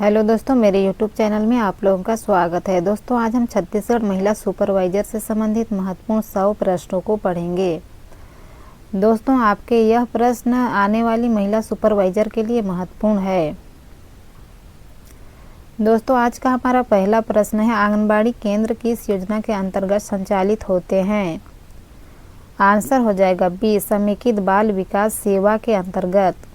Hello दोस्तों, मेरे YouTube channel में आप लोगों का स्वागत है। दोस्तों, आज हम छत्तीसगढ़ महिला सुपरवाइजर से संबंधित महत्वपूर्ण 100 प्रश्नों को पढ़ेंगे। दोस्तों, आपके यह प्रश्न आने वाली महिला सुपरवाइजर के लिए महत्वपूर्ण है। दोस्तों, आज का हमारा पहला प्रश्न है, आंगनबाड़ी केंद्र किस योजना के अंतर्गत संचालित होते हैं? आंसर हो जाएगा बी, समेकित बाल विकास सेवा के अंतर्गत।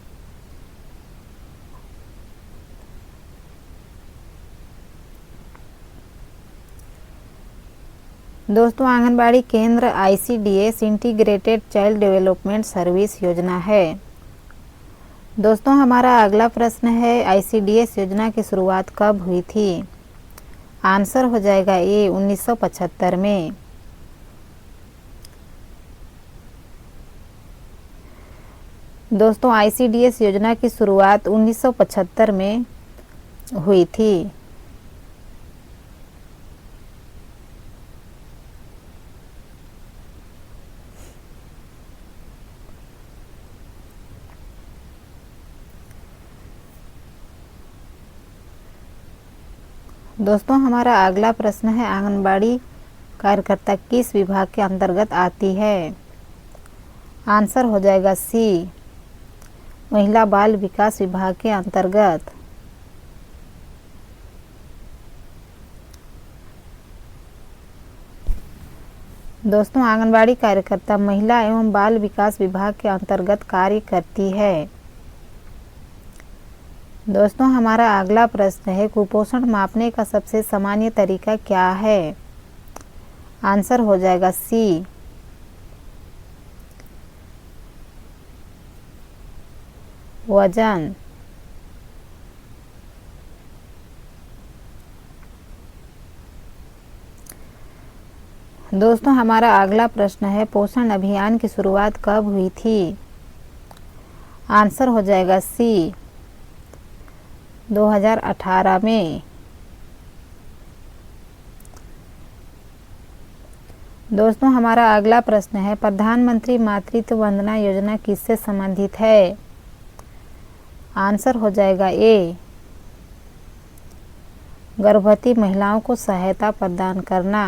दोस्तों, आंगनबाड़ी केंद्र ICDS integrated child development service योजना है। दोस्तों, हमारा अगला प्रश्न है, ICDS योजना की शुरुआत कब हुई थी? आंसर हो जाएगा ए, 1975 में। दोस्तों, ICDS योजना की शुरुआत 1975 में हुई थी। दोस्तों, हमारा अगला प्रश्न है, आंगनबाड़ी कार्यकर्ता किस विभाग के अंतर्गत आती है? आंसर हो जाएगा सी, महिला बाल विकास विभाग के अंतर्गत। दोस्तों, आंगनबाड़ी कार्यकर्ता महिला एवं बाल विकास विभाग के अंतर्गत कार्य करती है। दोस्तों, हमारा अगला प्रश्न है, कुपोषण मापने का सबसे सामान्य तरीका क्या है? आंसर हो जाएगा सी, वजन। दोस्तों, हमारा अगला प्रश्न है, पोषण अभियान की शुरुआत कब हुई थी? आंसर हो जाएगा सी, 2018 में। दोस्तों, हमारा अगला प्रश्न है, प्रधानमंत्री मातृत्व वंदना योजना किससे संबंधित है? आंसर हो जाएगा ए, गर्भवती महिलाओं को सहायता प्रदान करना।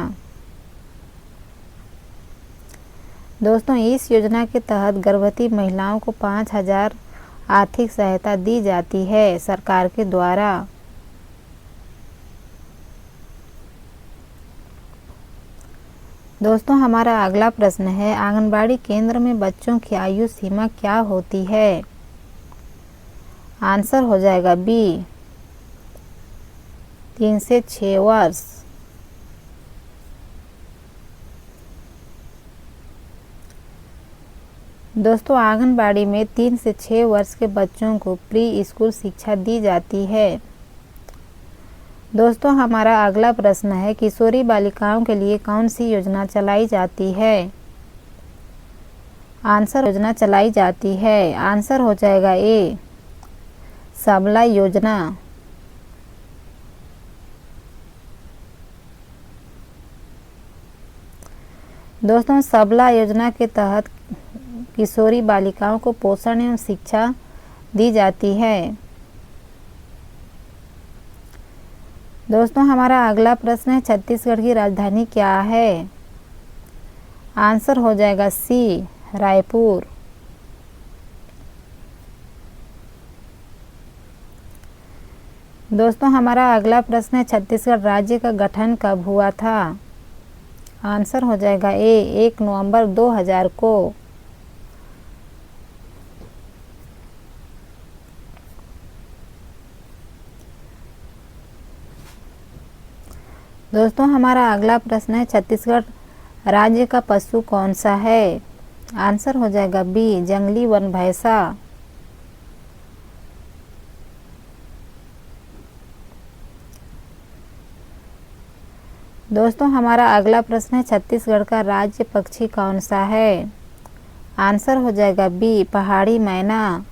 दोस्तों, इस योजना के तहत गर्भवती महिलाओं को 5,000 आर्थिक सहायता दी जाती है सरकार के द्वारा। दोस्तों, हमारा अगला प्रश्न है, आंगनबाड़ी केंद्र में बच्चों की आयु सीमा क्या होती है? आंसर हो जाएगा बी, 3 से 6 वर्ष। दोस्तों, आंगनबाड़ी में 3 से 6 वर्ष के बच्चों को प्री स्कूल शिक्षा दी जाती है। दोस्तों, हमारा अगला प्रश्न है, किशोरी बालिकाओं के लिए कौन सी योजना चलाई जाती है? आंसर हो जाएगा ए, सबला योजना। दोस्तों, सबला योजना के तहत किशोरी बालिकाओं को पोषण एवं शिक्षा दी जाती है। दोस्तों, हमारा अगला प्रश्न है, छत्तीसगढ़ की राजधानी क्या है? आंसर हो जाएगा सी, रायपुर। दोस्तों, हमारा अगला प्रश्न है, छत्तीसगढ़ राज्य का गठन कब हुआ था? आंसर हो जाएगा ए, 1 नवंबर 2000 को। दोस्तों, हमारा अगला प्रश्न है, छत्तीसगढ़ राज्य का पशु कौन सा है? आंसर हो जाएगा बी, जंगली वन भैंसा। दोस्तों, हमारा अगला प्रश्न है, छत्तीसगढ़ का राज्य पक्षी कौन सा है? आंसर हो जाएगा बी, पहाड़ी मैना।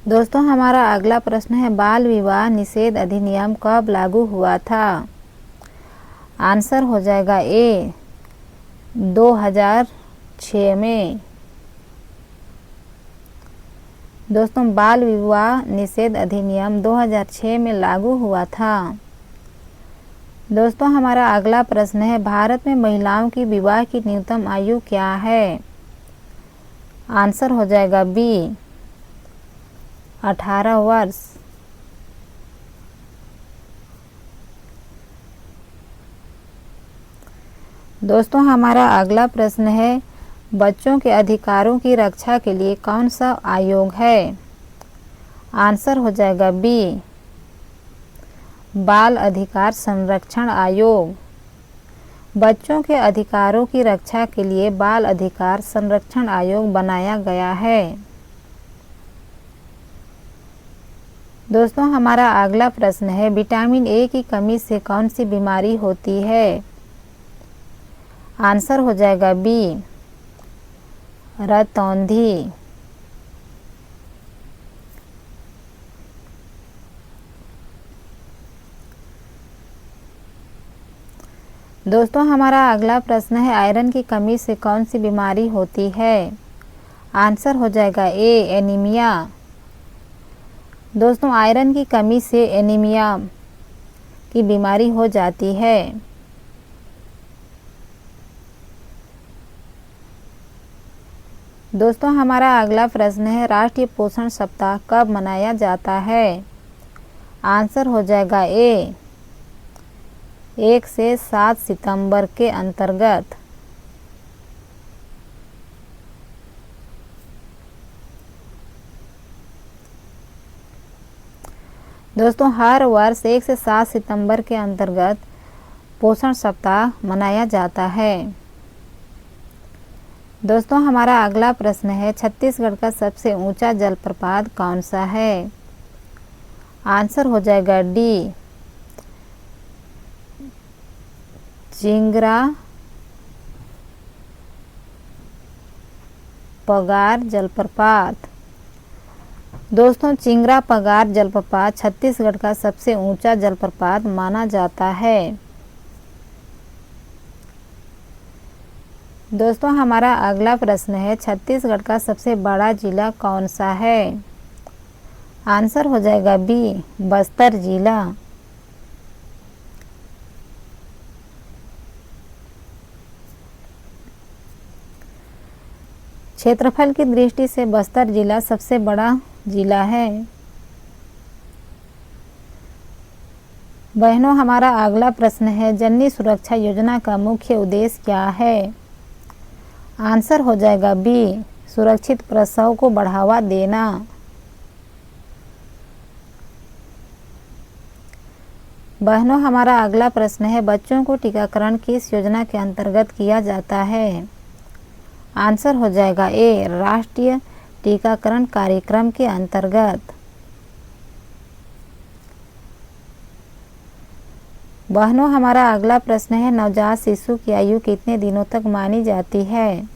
दोस्तों, हमारा अगला प्रश्न है, बाल विवाह निषेध अधिनियम कब लागू हुआ था? आंसर हो जाएगा ए 2006 में। दोस्तों, बाल विवाह निषेध अधिनियम 2006 में लागू हुआ था। दोस्तों, हमारा अगला प्रश्न है, भारत में महिलाओं की विवाह की न्यूनतम आयु क्या है? आंसर हो जाएगा बी 18 वर्ष। दोस्तों, हमारा अगला प्रश्न है, बच्चों के अधिकारों की रक्षा के लिए कौन सा आयोग है? आंसर हो जाएगा बी बाल अधिकार संरक्षण आयोग। बच्चों के अधिकारों की रक्षा के लिए बाल अधिकार संरक्षण आयोग बनाया गया है। दोस्तों, हमारा अगला प्रश्न है, विटामिन ए की कमी से कौन सी बीमारी होती है? आंसर हो जाएगा बी रतौंधी। दोस्तों, हमारा अगला प्रश्न है, आयरन की कमी से कौन सी बीमारी होती है? आंसर हो जाएगा ए एनीमिया। दोस्तों, आयरन की कमी से एनीमिया की बीमारी हो जाती है। दोस्तों, हमारा अगला प्रश्न है, राष्ट्रीय पोषण सप्ताह कब मनाया जाता है? आंसर हो जाएगा ए 1 से 7 सितंबर के अंतर्गत। दोस्तों, हर वर्ष 1 से 7 सितंबर के अंतर्गत पोषण सप्ताह मनाया जाता है। दोस्तों, हमारा अगला प्रश्न है, छत्तीसगढ़ का सबसे ऊंचा जलप्रपात कौन सा है? आंसर हो जाएगा डी चिंगरा पगार जलप्रपात। दोस्तों, चिंगरा पगार जलप्रपात छत्तीसगढ़ का सबसे ऊंचा जलप्रपात माना जाता है। दोस्तों, हमारा अगला प्रश्न है, छत्तीसगढ़ का सबसे बड़ा जिला कौन सा है? आंसर हो जाएगा बी बस्तर जिला। क्षेत्रफल की दृष्टि से बस्तर जिला सबसे बड़ा जिला है। बहनों, हमारा अगला प्रश्न है, जननी सुरक्षा योजना का मुख्य उद्देश्य क्या है? आंसर हो जाएगा बी सुरक्षित प्रसव को बढ़ावा देना। बहनों, हमारा अगला प्रश्न है, बच्चों को टीकाकरण किस योजना के अंतर्गत किया जाता है? आंसर हो जाएगा ए राष्ट्रीय टीकाकरण कार्यक्रम के अंतर्गत। बहनों, हमारा अगला प्रश्न है, नवजात शिशु की आयु कितने दिनों तक मानी जाती है?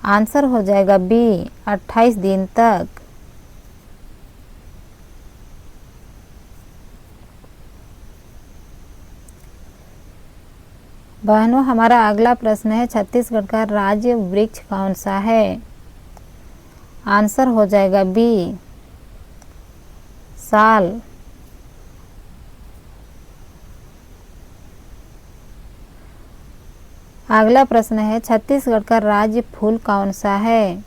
आंसर हो जाएगा बी 28 दिन तक। बहनों, हमारा अगला प्रश्न है, छत्तीसगढ़ का राज्य वृक्ष कौन सा है? आंसर हो जाएगा बी साल। अगला प्रश्न है, छत्तीसगढ़ का राज्य फूल कौन सा है?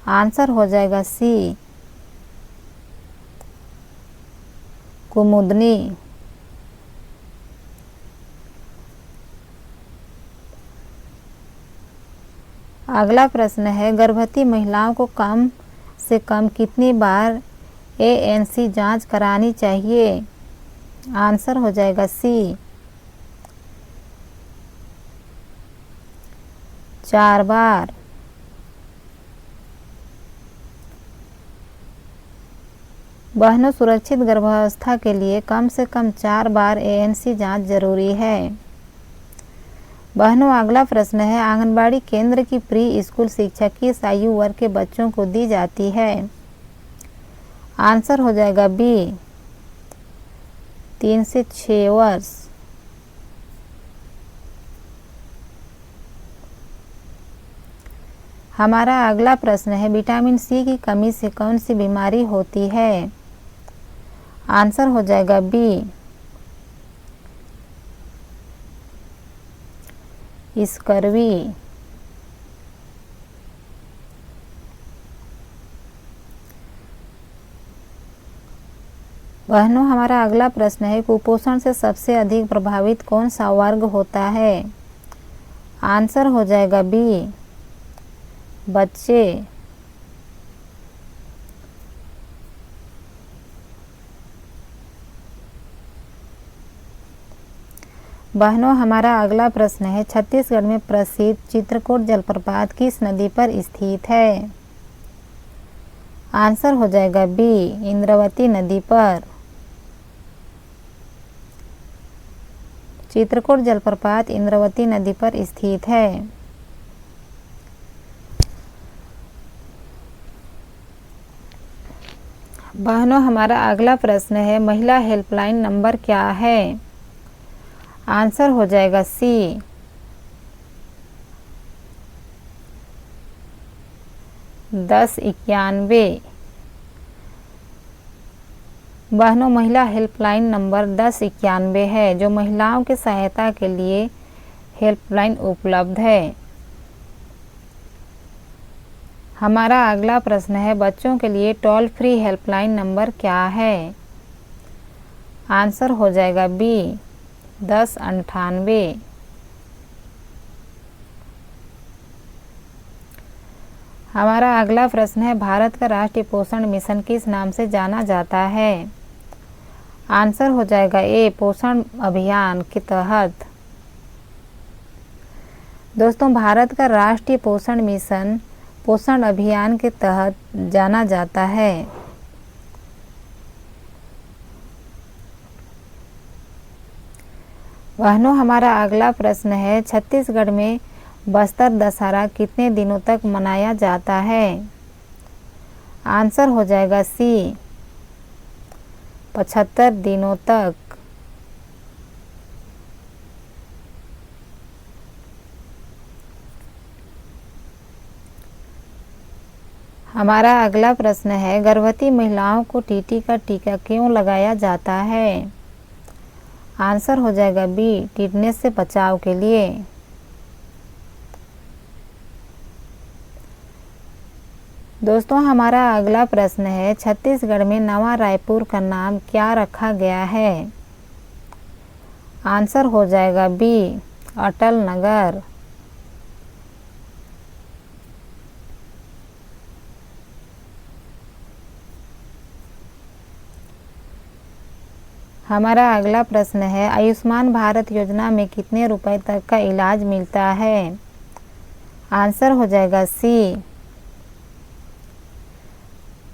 आंसर हो जाएगा सी कुमुदनी। अगला प्रश्न है, गर्भवती महिलाओं को कम से कम कितनी बार ANC जांच करानी चाहिए? आंसर हो जाएगा सी 4 बार। बहनों, सुरक्षित गर्भावस्था के लिए कम से कम 4 बार ANC जांच जरूरी है। बहनों, अगला प्रश्न है, आंगनबाड़ी केंद्र की प्री स्कूल शिक्षा किस आयु वर्ग के बच्चों को दी जाती है? आंसर हो जाएगा बी 3 से 6 वर्ष। हमारा अगला प्रश्न है विटामिन सी की कमी से कौन सी बीमारी होती है। आंसर हो जाएगा बी, स्कर्वी। बहनों, हमारा अगला प्रश्न है कुपोषण से सबसे अधिक प्रभावित कौन सा वर्ग होता है। आंसर हो जाएगा बी, बच्चे। बहनों, हमारा अगला प्रश्न है छत्तीसगढ़ में प्रसिद्ध चित्रकूट जलप्रपात किस नदी पर स्थित है। आंसर हो जाएगा बी, इंद्रावती नदी पर। चित्रकूट जलप्रपात इंद्रावती नदी पर स्थित है। बहनों, हमारा अगला प्रश्न है महिला हेल्पलाइन नंबर क्या है। आंसर हो जाएगा सी, 1091। बहनों, महिला हेल्पलाइन नंबर 1091 है जो महिलाओं की सहायता के लिए हेल्पलाइन उपलब्ध है। हमारा अगला प्रश्न है बच्चों के लिए टोल फ्री हेल्पलाइन नंबर क्या है। आंसर हो जाएगा बी, 1098। हमारा अगला प्रश्न है भारत का राष्ट्रीय पोषण मिशन किस नाम से जाना जाता है। आंसर हो जाएगा ए, पोषण अभियान के तहत। दोस्तों, भारत का राष्ट्रीय पोषण मिशन पोषण अभियान के तहत जाना जाता है। बहनों, हमारा अगला प्रश्न है छत्तीसगढ़ में बस्तर दशहरा कितने दिनों तक मनाया जाता है। आंसर हो जाएगा सी, 75 दिनों तक। हमारा अगला प्रश्न है गर्भवती महिलाओं को टीटी का टीका क्यों लगाया जाता है। आंसर हो जाएगा बी, टिटनेस से बचाव के लिए। दोस्तों, हमारा अगला प्रश्न है छत्तीसगढ़ में नवा रायपुर का नाम क्या रखा गया है। आंसर हो जाएगा बी, अटल नगर। हमारा अगला प्रश्न है आयुष्मान भारत योजना में कितने रुपए तक का इलाज मिलता है। आंसर हो जाएगा सी,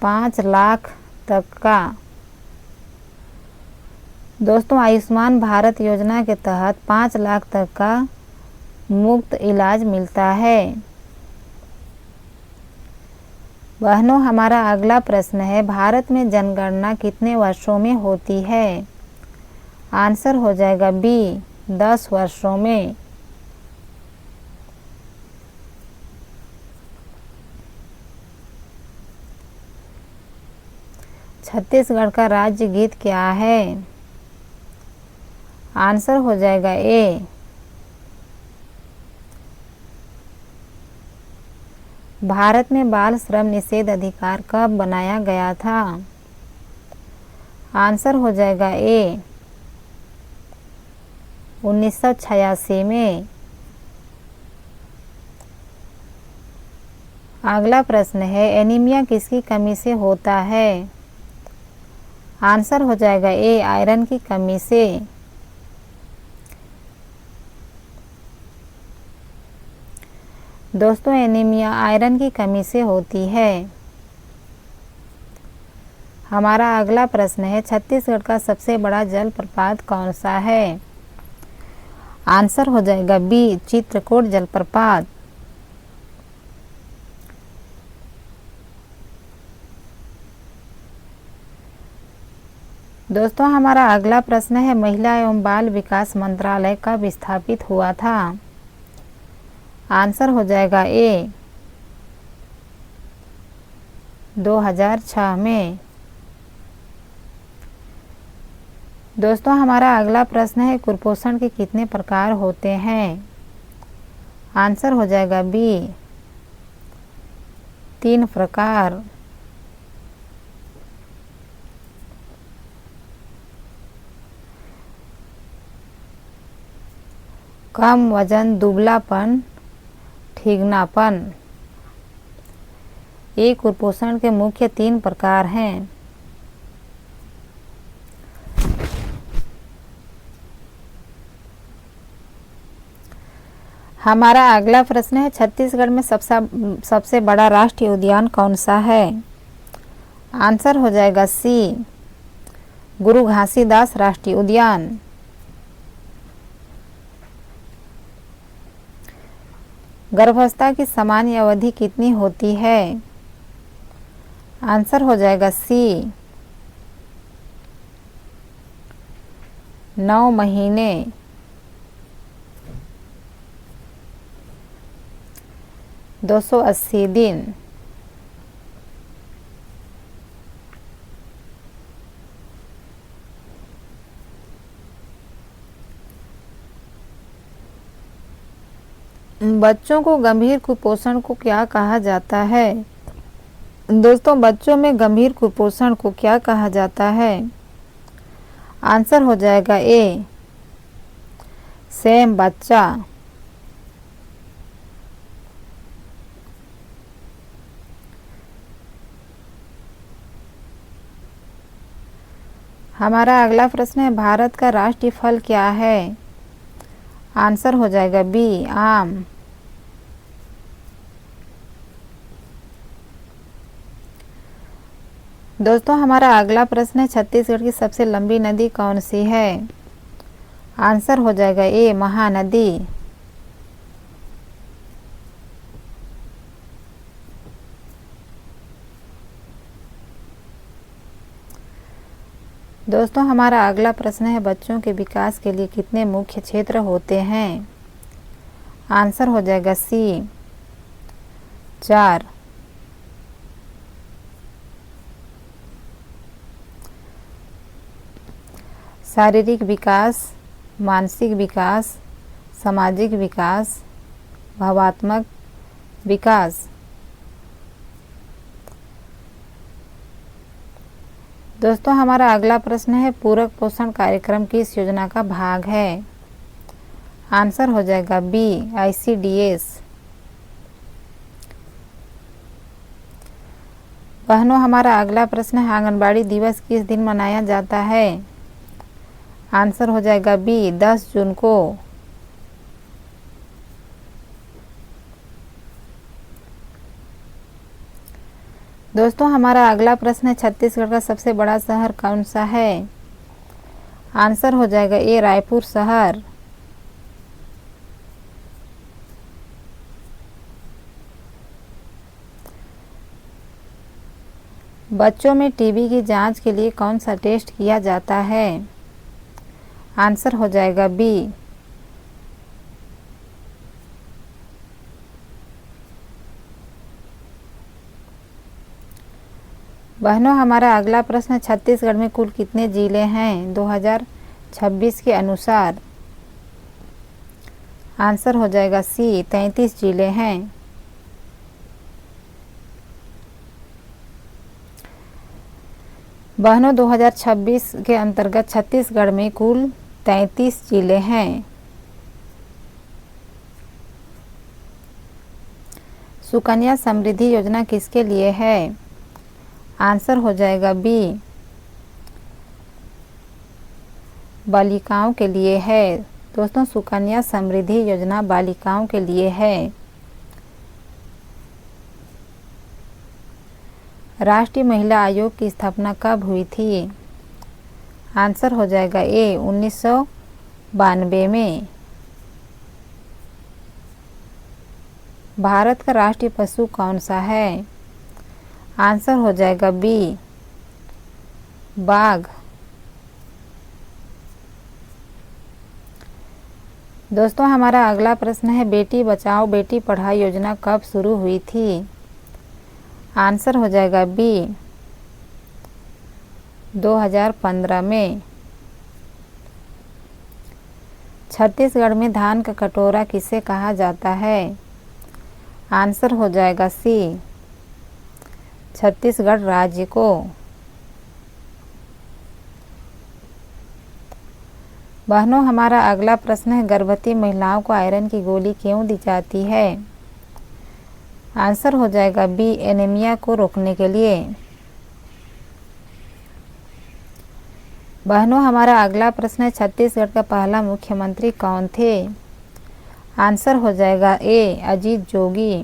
5 लाख तक का। दोस्तों, आयुष्मान भारत योजना के तहत 5 लाख तक का मुफ्त इलाज मिलता है। बहनों, हमारा अगला प्रश्न है भारत में जनगणना कितने वर्षों में होती है। आंसर हो जाएगा बी, 10 वर्षों में। छत्तीसगढ़ का राज्य गीत क्या है। आंसर हो जाएगा ए, भारत में बाल श्रम निषेध अधिकार कब बनाया गया था। आंसर हो जाएगा ए, 1986 में। अगला प्रश्न है एनीमिया किसकी कमी से होता है। आंसर हो जाएगा ए, आयरन की कमी से। दोस्तों, एनीमिया आयरन की कमी से होती है। हमारा अगला प्रश्न है छत्तीसगढ़ का सबसे बड़ा जलप्रपात कौन सा है। आंसर हो जाएगा बी, चित्रकूट जलप्रपात। दोस्तों, हमारा अगला प्रश्न है महिला एवं बाल विकास मंत्रालय कब स्थापित हुआ था। आंसर हो जाएगा ए, 2006 में। दोस्तों हमारा अगला प्रश्न है कुपोषण के कितने प्रकार होते हैं? आंसर हो जाएगा बी 3 प्रकार। कम वजन, दुबलापन, ठीगनापन, ये कुपोषण के मुख्य 3 प्रकार हैं। हमारा अगला प्रश्न है छत्तीसगढ़ में सबसे बड़ा राष्ट्रीय उद्यान कौन सा है? आंसर हो जाएगा सी गुरु घासीदास राष्ट्रीय उद्यान। गर्भावस्था की सामान्य अवधि कितनी होती है? आंसर हो जाएगा सी 9 महीने। दो 280 दिन। बच्चों को गंभीर कुपोषण को क्या कहा जाता है? दोस्तों बच्चों में गंभीर कुपोषण को क्या कहा जाता है? आंसर हो जाएगा ए सेम बच्चा। हमारा अगला प्रश्न है भारत का राष्ट्रीय फल क्या है? आंसर हो जाएगा बी आम। दोस्तों हमारा अगला प्रश्न है छत्तीसगढ़ की सबसे लंबी नदी कौन सी है? आंसर हो जाएगा ए महानदी। दोस्तों हमारा अगला प्रश्न है बच्चों के विकास के लिए कितने मुख्य क्षेत्र होते हैं? आंसर हो जाएगा सी 4। शारीरिक विकास, मानसिक विकास, सामाजिक विकास, भावात्मक विकास। दोस्तों हमारा अगला प्रश्न है पूरक पोषण कार्यक्रम किस योजना का भाग है? आंसर हो जाएगा बी ICDS। बहनों हमारा अगला प्रश्न है आंगनबाड़ी दिवस किस दिन मनाया जाता है? आंसर हो जाएगा बी 10 जून को। दोस्तों हमारा अगला प्रश्न है छत्तीसगढ़ का सबसे बड़ा शहर कौन सा है? आंसर हो जाएगा ए रायपुर शहर। बच्चों में टीबी की जांच के लिए कौन सा टेस्ट किया जाता है? आंसर हो जाएगा बी बहनों हमारा अगला प्रश्न छत्तीसगढ़ में कुल कितने जिले हैं 2026 के अनुसार? आंसर हो जाएगा सी 33 जिले हैं। बहनों 2026 के अंतर्गत छत्तीसगढ़ में कुल 33 जिले हैं। सुकन्या समृद्धि योजना किसके लिए है? आंसर हो जाएगा बी बालिकाओं के लिए है। दोस्तों सुकन्या समृद्धि योजना बालिकाओं के लिए है। राष्ट्रीय महिला आयोग की स्थापना कब हुई थी? आंसर हो जाएगा ए 1992 में। भारत का राष्ट्रीय पशु कौन सा है? आंसर हो जाएगा बी बाघ। दोस्तों हमारा अगला प्रश्न है बेटी बचाओ बेटी पढ़ाओ योजना कब शुरू हुई थी? आंसर हो जाएगा बी 2015 में। छत्तीसगढ़ में धान का कटोरा किसे कहा जाता है? आंसर हो जाएगा सी छत्तीसगढ़ राज्य को। बहनों, हमारा अगला प्रश्न है, गर्भवती महिलाओं को आयरन की गोली क्यों दी जाती है? आंसर हो जाएगा बी एनीमिया को रोकने के लिए। बहनों, हमारा अगला प्रश्न है, छत्तीसगढ़ का पहला मुख्यमंत्री कौन थे? आंसर हो जाएगा ए अजीत जोगी।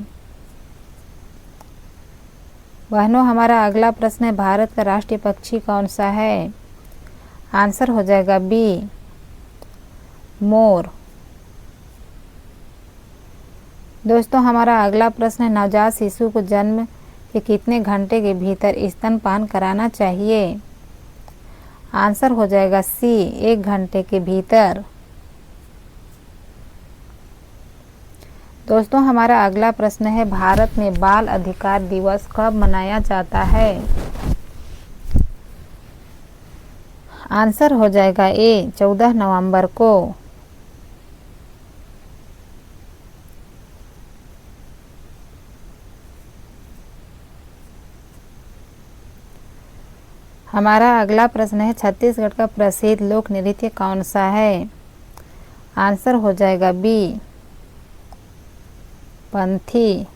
बहनों, हमारा अगला प्रश्न है, भारत का राष्ट्रीय पक्षी कौन सा है? आंसर हो जाएगा बी मोर। दोस्तों, हमारा अगला प्रश्न है, नवजात शिशु को जन्म के कितने घंटे के भीतर स्तनपान कराना चाहिए? आंसर हो जाएगा सी 1 घंटे के भीतर। दोस्तों, हमारा अगला प्रश्न है, भारत में बाल अधिकार दिवस कब मनाया जाता है? आंसर हो जाएगा ए 14 नवंबर को। हमारा अगला प्रश्न है, छत्तीसगढ़ का प्रसिद्ध लोक नृत्य कौन सा है? आंसर हो जाएगा बी पंथी।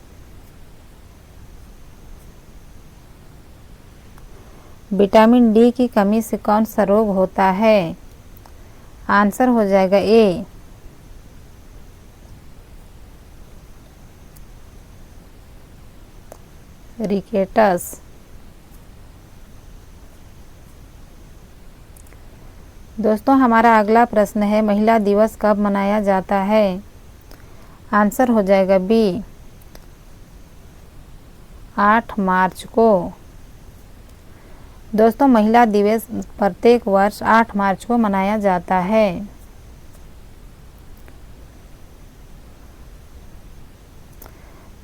विटामिन डी की कमी से कौन सा रोग होता है? आंसर हो जाएगा ए रिकेटस। दोस्तों, हमारा अगला प्रश्न है, महिला दिवस कब मनाया जाता है? आंसर हो जाएगा बी 8 मार्च को। दोस्तों, महिला दिवस प्रत्येक वर्ष 8 मार्च को मनाया जाता है।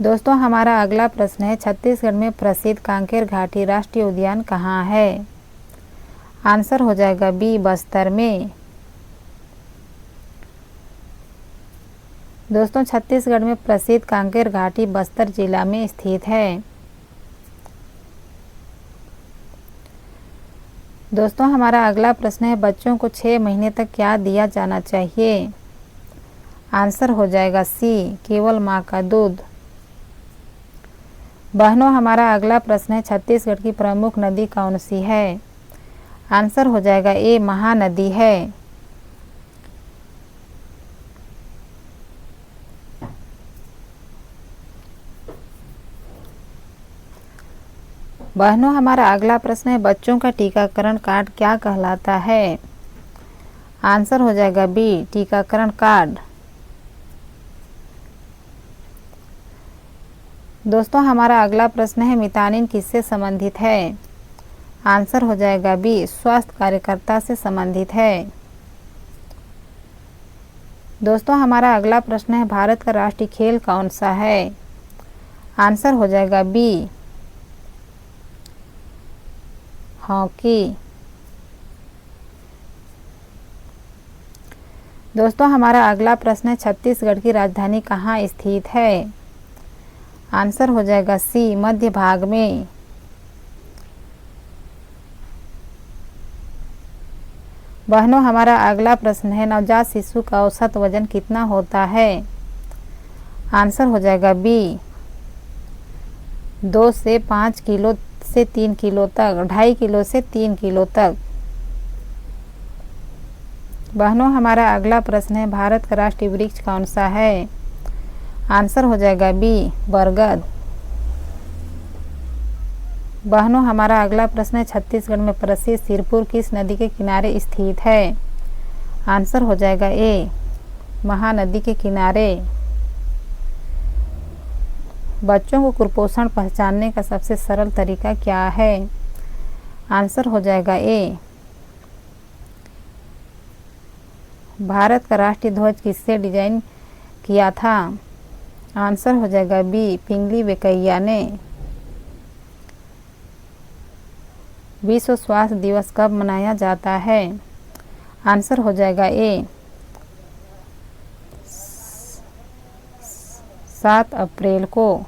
दोस्तों, हमारा अगला प्रश्न है, छत्तीसगढ़ में प्रसिद्ध कांकेर घाटी राष्ट्रीय उद्यान कहाँ है? आंसर हो जाएगा बी बस्तर में। दोस्तों, छत्तीसगढ़ में प्रसिद्ध कांकेर घाटी बस्तर जिला में स्थित है। दोस्तों, हमारा अगला प्रश्न है, बच्चों को 6 महीने तक क्या दिया जाना चाहिए? आंसर हो जाएगा सी केवल माँ का दूध। बहनों, हमारा अगला प्रश्न है, छत्तीसगढ़ की प्रमुख नदी कौन सी है? आंसर हो जाएगा ए महानदी है। बहनों, हमारा अगला प्रश्न है, बच्चों का टीकाकरण कार्ड क्या कहलाता है? आंसर हो जाएगा बी टीकाकरण कार्ड। दोस्तों, हमारा अगला प्रश्न है, मितानिन किससे संबंधित है? आंसर हो जाएगा बी स्वास्थ्य कार्यकर्ता से संबंधित है। दोस्तों, हमारा अगला प्रश्न है, भारत का राष्ट्रीय खेल कौन सा है? आंसर हो जाएगा बी हॉकी। दोस्तों, हमारा अगला प्रश्न है, छत्तीसगढ़ की राजधानी कहाँ स्थित है? आंसर हो जाएगा सी मध्य भाग में। बहनों, हमारा अगला प्रश्न है, नवजात शिशु का औसत वजन कितना होता है? आंसर हो जाएगा बी 2 से 5 किलो से 3 किलो तक, 2.5 किलो से 3 किलो तक। बहनों, हमारा अगला प्रश्न है, भारत का राष्ट्रीय वृक्ष कौन सा है? आंसर हो जाएगा बी बरगद। बहनों, हमारा अगला प्रश्न है, छत्तीसगढ़ में प्रसिद्ध सिरपुर किस नदी के किनारे स्थित है? आंसर हो जाएगा ए महानदी के किनारे। बच्चों को कुपोषण पहचानने का सबसे सरल तरीका क्या है? आंसर हो जाएगा ए भारत का राष्ट्रीय ध्वज किससे डिजाइन किया था? आंसर हो जाएगा बी पिंगली वेंकैया ने। विश्व स्वास्थ्य दिवस कब मनाया जाता है? आंसर हो जाएगा ए 7 अप्रैल को।